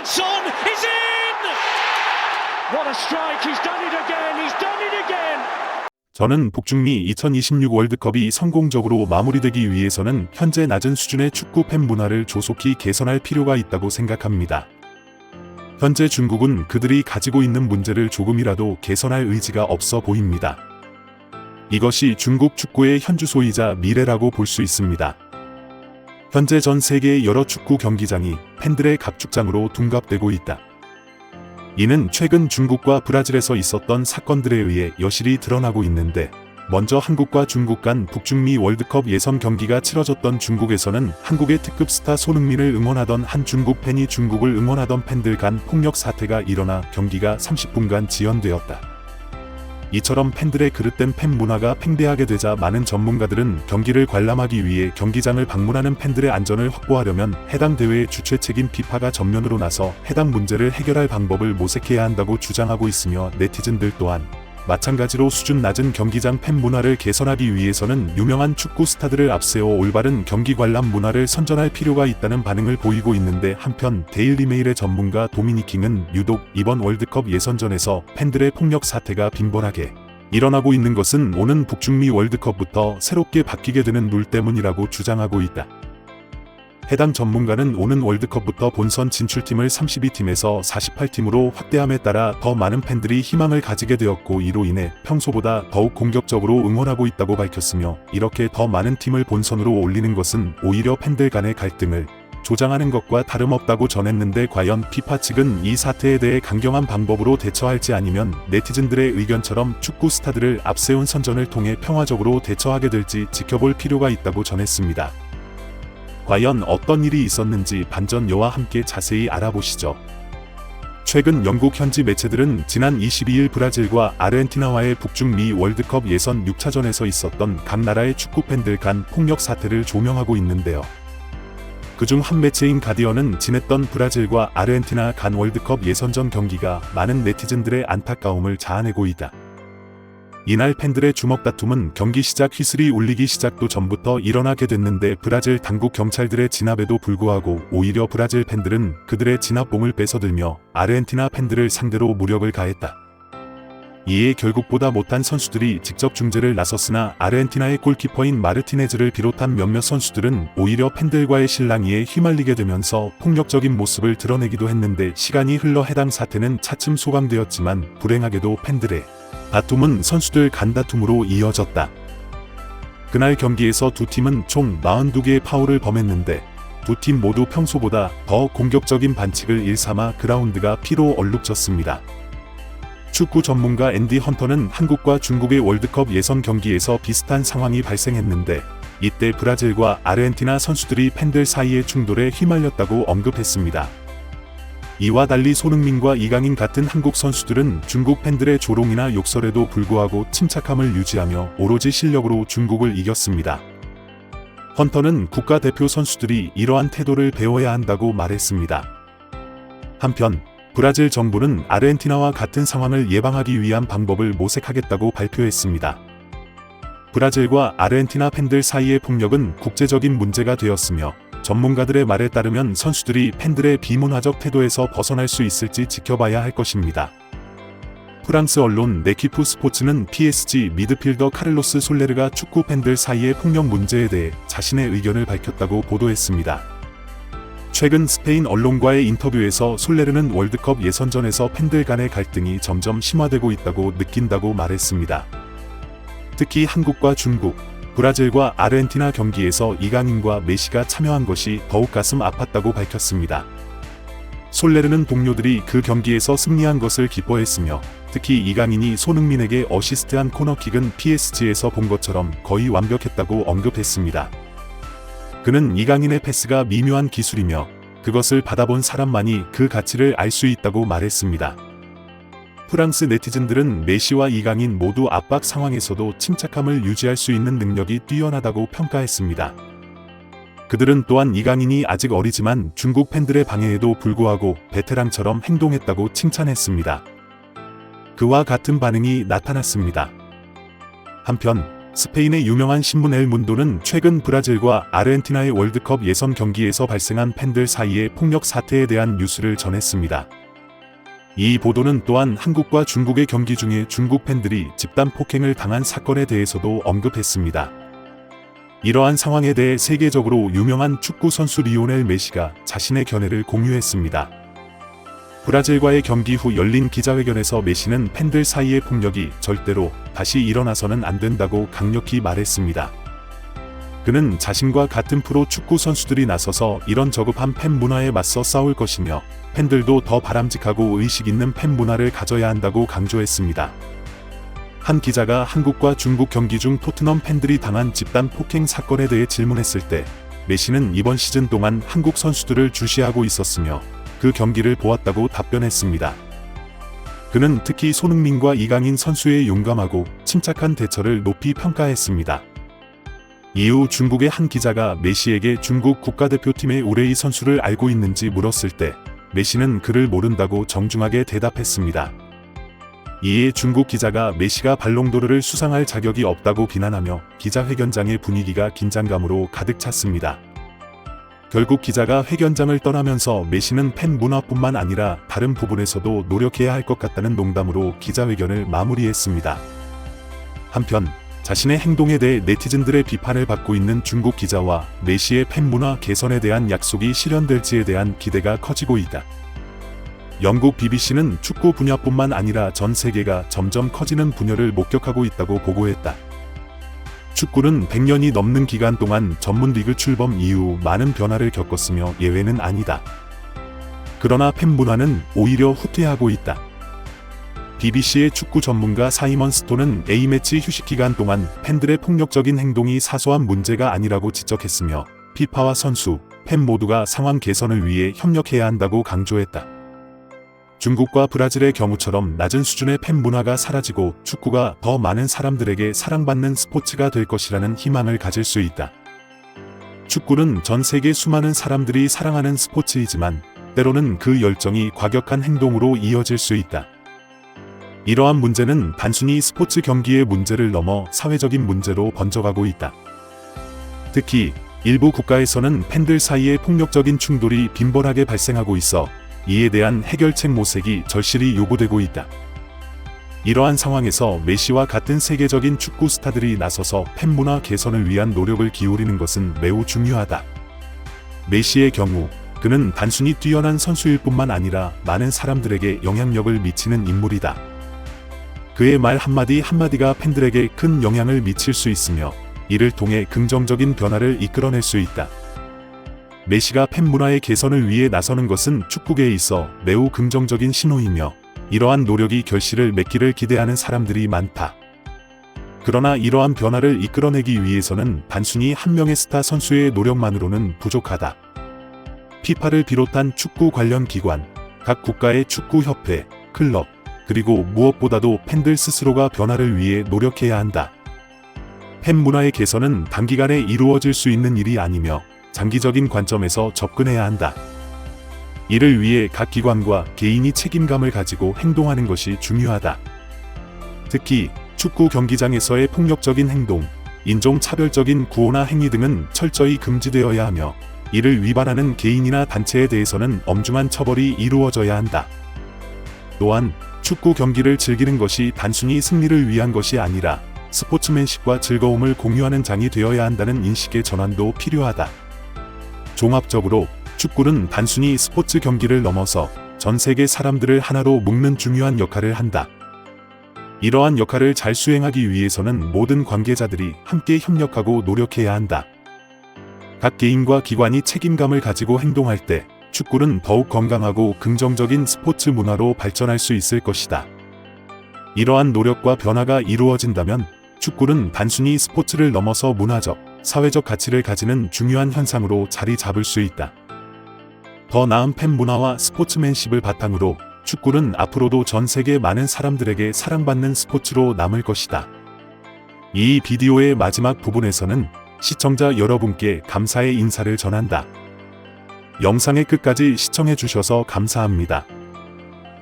And Son is in! What a strike, he's done it again, he's done it again! 저는 북중미 2026 월드컵이 성공적으로 마무리되기 위해서는 현재 낮은 수준의 축구 팬 문화를 조속히 개선할 필요가 있다고 생각합니다. 현재 중국은 그들이 가지고 있는 문제를 조금이라도 개선할 의지가 없어 보입니다. 이것이 중국 축구의 현주소이자 미래라고 볼 수 있습니다. 현재 전 세계의 여러 축구 경기장이 팬들의 각축장으로 둔갑되고 있다. 이는 최근 중국과 브라질에서 있었던 사건들에 의해 여실히 드러나고 있는데, 먼저 한국과 중국 간 북중미 월드컵 예선 경기가 치러졌던 중국에서는 한국의 특급 스타 손흥민을 응원하던 한 중국 팬이 중국을 응원하던 팬들 간 폭력 사태가 일어나 경기가 30분간 지연되었다. 이처럼 팬들의 그릇된 팬 문화가 팽배하게 되자 많은 전문가들은 경기를 관람하기 위해 경기장을 방문하는 팬들의 안전을 확보하려면 해당 대회의 주최 책임 피파가 전면으로 나서 해당 문제를 해결할 방법을 모색해야 한다고 주장하고 있으며, 네티즌들 또한 마찬가지로 수준 낮은 경기장 팬 문화를 개선하기 위해서는 유명한 축구 스타들을 앞세워 올바른 경기 관람 문화를 선전할 필요가 있다는 반응을 보이고 있는데, 한편 데일리메일의 전문가 도미닉 킹은 유독 이번 월드컵 예선전에서 팬들의 폭력 사태가 빈번하게 일어나고 있는 것은 오는 북중미 월드컵부터 새롭게 바뀌게 되는 룰 때문이라고 주장하고 있다. 해당 전문가는 오는 월드컵부터 본선 진출팀을 32팀에서 48팀으로 확대함에 따라 더 많은 팬들이 희망을 가지게 되었고, 이로 인해 평소보다 더욱 공격적으로 응원하고 있다고 밝혔으며, 이렇게 더 많은 팀을 본선으로 올리는 것은 오히려 팬들 간의 갈등을 조장하는 것과 다름없다고 전했는데, 과연 피파 측은 이 사태에 대해 강경한 방법으로 대처할지 아니면 네티즌들의 의견처럼 축구 스타들을 앞세운 선전을 통해 평화적으로 대처하게 될지 지켜볼 필요가 있다고 전했습니다. 과연 어떤 일이 있었는지 반전요와 함께 자세히 알아보시죠. 최근 영국 현지 매체들은 지난 22일 브라질과 아르헨티나와의 북중미 월드컵 예선 6차전에서 있었던 각 나라의 축구팬들 간 폭력 사태를 조명하고 있는데요. 그중 한 매체인 가디언은 지냈던 브라질과 아르헨티나 간 월드컵 예선전 경기가 많은 네티즌들의 안타까움을 자아내고 있다. 이날 팬들의 주먹 다툼은 경기 시작 휘슬이 울리기 시작도 전부터 일어나게 됐는데, 브라질 당국 경찰들의 진압에도 불구하고 오히려 브라질 팬들은 그들의 진압봉을 뺏어들며 아르헨티나 팬들을 상대로 무력을 가했다. 이에 결국 보다 못한 선수들이 직접 중재를 나섰으나 아르헨티나의 골키퍼인 마르티네즈를 비롯한 몇몇 선수들은 오히려 팬들과의 실랑이에 휘말리게 되면서 폭력적인 모습을 드러내기도 했는데, 시간이 흘러 해당 사태는 차츰 소감되었지만 불행하게도 팬들의 다툼은 선수들 간 다툼으로 이어졌다. 그날 경기에서 두 팀은 총 42개의 파울을 범했는데, 두 팀 모두 평소보다 더 공격적인 반칙을 일삼아 그라운드가 피로 얼룩졌습니다. 축구 전문가 앤디 헌터는 한국과 중국의 월드컵 예선 경기에서 비슷한 상황이 발생했는데, 이때 브라질과 아르헨티나 선수들이 팬들 사이의 충돌에 휘말렸다고 언급했습니다. 이와 달리 손흥민과 이강인 같은 한국 선수들은 중국 팬들의 조롱이나 욕설에도 불구하고 침착함을 유지하며 오로지 실력으로 중국을 이겼습니다. 헌터는 국가대표 선수들이 이러한 태도를 배워야 한다고 말했습니다. 한편 브라질 정부는 아르헨티나와 같은 상황을 예방하기 위한 방법을 모색하겠다고 발표했습니다. 브라질과 아르헨티나 팬들 사이의 폭력은 국제적인 문제가 되었으며, 전문가들의 말에 따르면 선수들이 팬들의 비문화적 태도에서 벗어날 수 있을지 지켜봐야 할 것입니다. 프랑스 언론 네키프 스포츠는 PSG 미드필더 카를로스 솔레르가 축구 팬들 사이의 폭력 문제에 대해 자신의 의견을 밝혔다고 보도했습니다. 최근 스페인 언론과의 인터뷰에서 솔레르는 월드컵 예선전에서 팬들 간의 갈등이 점점 심화되고 있다고 느낀다고 말했습니다. 특히 한국과 중국, 브라질과 아르헨티나 경기에서 이강인과 메시가 참여한 것이 더욱 가슴 아팠다고 밝혔습니다. 솔레르는 동료들이 그 경기에서 승리한 것을 기뻐했으며, 특히 이강인이 손흥민에게 어시스트한 코너킥은 PSG에서 본 것처럼 거의 완벽했다고 언급했습니다. 그는 이강인의 패스가 미묘한 기술이며 그것을 받아본 사람만이 그 가치를 알 수 있다고 말했습니다. 프랑스 네티즌들은 메시와 이강인 모두 압박 상황에서도 침착함을 유지할 수 있는 능력이 뛰어나다고 평가했습니다. 그들은 또한 이강인이 아직 어리지만 중국 팬들의 방해에도 불구하고 베테랑처럼 행동했다고 칭찬했습니다. 그와 같은 반응이 나타났습니다. 한편 스페인의 유명한 신문 엘 문도는 최근 브라질과 아르헨티나의 월드컵 예선 경기에서 발생한 팬들 사이의 폭력 사태에 대한 뉴스를 전했습니다. 이 보도는 또한 한국과 중국의 경기 중에 중국 팬들이 집단 폭행을 당한 사건에 대해서도 언급했습니다. 이러한 상황에 대해 세계적으로 유명한 축구 선수 리오넬 메시가 자신의 견해를 공유했습니다. 브라질과의 경기 후 열린 기자회견에서 메시는 팬들 사이의 폭력이 절대로 다시 일어나서는 안 된다고 강력히 말했습니다. 그는 자신과 같은 프로 축구 선수들이 나서서 이런 저급한 팬 문화에 맞서 싸울 것이며 팬들도 더 바람직하고 의식 있는 팬 문화를 가져야 한다고 강조했습니다. 한 기자가 한국과 중국 경기 중 토트넘 팬들이 당한 집단 폭행 사건에 대해 질문했을 때 메시는 이번 시즌 동안 한국 선수들을 주시하고 있었으며 그 경기를 보았다고 답변했습니다. 그는 특히 손흥민과 이강인 선수의 용감하고 침착한 대처를 높이 평가했습니다. 이후 중국의 한 기자가 메시에게 중국 국가대표팀의 우레이 선수를 알고 있는지 물었을 때 메시는 그를 모른다고 정중하게 대답했습니다. 이에 중국 기자가 메시가 발롱도르를 수상할 자격이 없다고 비난하며 기자회견장의 분위기가 긴장감으로 가득 찼습니다. 결국 기자가 회견장을 떠나면서 메시는 팬 문화뿐만 아니라 다른 부분에서도 노력해야 할 것 같다는 농담으로 기자회견을 마무리했습니다. 한편 자신의 행동에 대해 네티즌들의 비판을 받고 있는 중국 기자와 메시의 팬 문화 개선에 대한 약속이 실현될지에 대한 기대가 커지고 있다. 영국 BBC는 축구 분야뿐만 아니라 전 세계가 점점 커지는 분열을 목격하고 있다고 보고했다. 축구는 100년이 넘는 기간 동안 전문 리그 출범 이후 많은 변화를 겪었으며 예외는 아니다. 그러나 팬 문화는 오히려 후퇴하고 있다. BBC의 축구 전문가 사이먼 스톤은 A매치 휴식 기간 동안 팬들의 폭력적인 행동이 사소한 문제가 아니라고 지적했으며 피파와 선수, 팬 모두가 상황 개선을 위해 협력해야 한다고 강조했다. 중국과 브라질의 경우처럼 낮은 수준의 팬 문화가 사라지고 축구가 더 많은 사람들에게 사랑받는 스포츠가 될 것이라는 희망을 가질 수 있다. 축구는 전 세계 수많은 사람들이 사랑하는 스포츠이지만 때로는 그 열정이 과격한 행동으로 이어질 수 있다. 이러한 문제는 단순히 스포츠 경기의 문제를 넘어 사회적인 문제로 번져가고 있다. 특히 일부 국가에서는 팬들 사이의 폭력적인 충돌이 빈번하게 발생하고 있어 이에 대한 해결책 모색이 절실히 요구되고 있다. 이러한 상황에서 메시와 같은 세계적인 축구 스타들이 나서서 팬문화 개선을 위한 노력을 기울이는 것은 매우 중요하다. 메시의 경우 그는 단순히 뛰어난 선수일 뿐만 아니라 많은 사람들에게 영향력을 미치는 인물이다. 그의 말 한마디 한마디가 팬들에게 큰 영향을 미칠 수 있으며 이를 통해 긍정적인 변화를 이끌어낼 수 있다. 메시가 팬 문화의 개선을 위해 나서는 것은 축구계에 있어 매우 긍정적인 신호이며 이러한 노력이 결실을 맺기를 기대하는 사람들이 많다. 그러나 이러한 변화를 이끌어내기 위해서는 단순히 한 명의 스타 선수의 노력만으로는 부족하다. 피파를 비롯한 축구 관련 기관, 각 국가의 축구협회, 클럽, 그리고 무엇보다도 팬들 스스로가 변화를 위해 노력해야 한다. 팬 문화의 개선은 단기간에 이루어질 수 있는 일이 아니며 장기적인 관점에서 접근해야 한다. 이를 위해 각 기관과 개인이 책임감을 가지고 행동하는 것이 중요하다. 특히 축구 경기장에서의 폭력적인 행동, 인종차별적인 구호나 행위 등은 철저히 금지되어야 하며 이를 위반하는 개인이나 단체에 대해서는 엄중한 처벌이 이루어져야 한다. 또한 축구 경기를 즐기는 것이 단순히 승리를 위한 것이 아니라 스포츠맨십과 즐거움을 공유하는 장이 되어야 한다는 인식의 전환도 필요하다. 종합적으로 축구는 단순히 스포츠 경기를 넘어서 전 세계 사람들을 하나로 묶는 중요한 역할을 한다. 이러한 역할을 잘 수행하기 위해서는 모든 관계자들이 함께 협력하고 노력해야 한다. 각 개인과 기관이 책임감을 가지고 행동할 때 축구는 더욱 건강하고 긍정적인 스포츠 문화로 발전할 수 있을 것이다. 이러한 노력과 변화가 이루어진다면 축구는 단순히 스포츠를 넘어서 문화적, 사회적 가치를 가지는 중요한 현상으로 자리 잡을 수 있다. 더 나은 팬 문화와 스포츠맨십을 바탕으로 축구는 앞으로도 전 세계 많은 사람들에게 사랑받는 스포츠로 남을 것이다. 이 비디오의 마지막 부분에서는 시청자 여러분께 감사의 인사를 전한다. 영상의 끝까지 시청해 주셔서 감사합니다.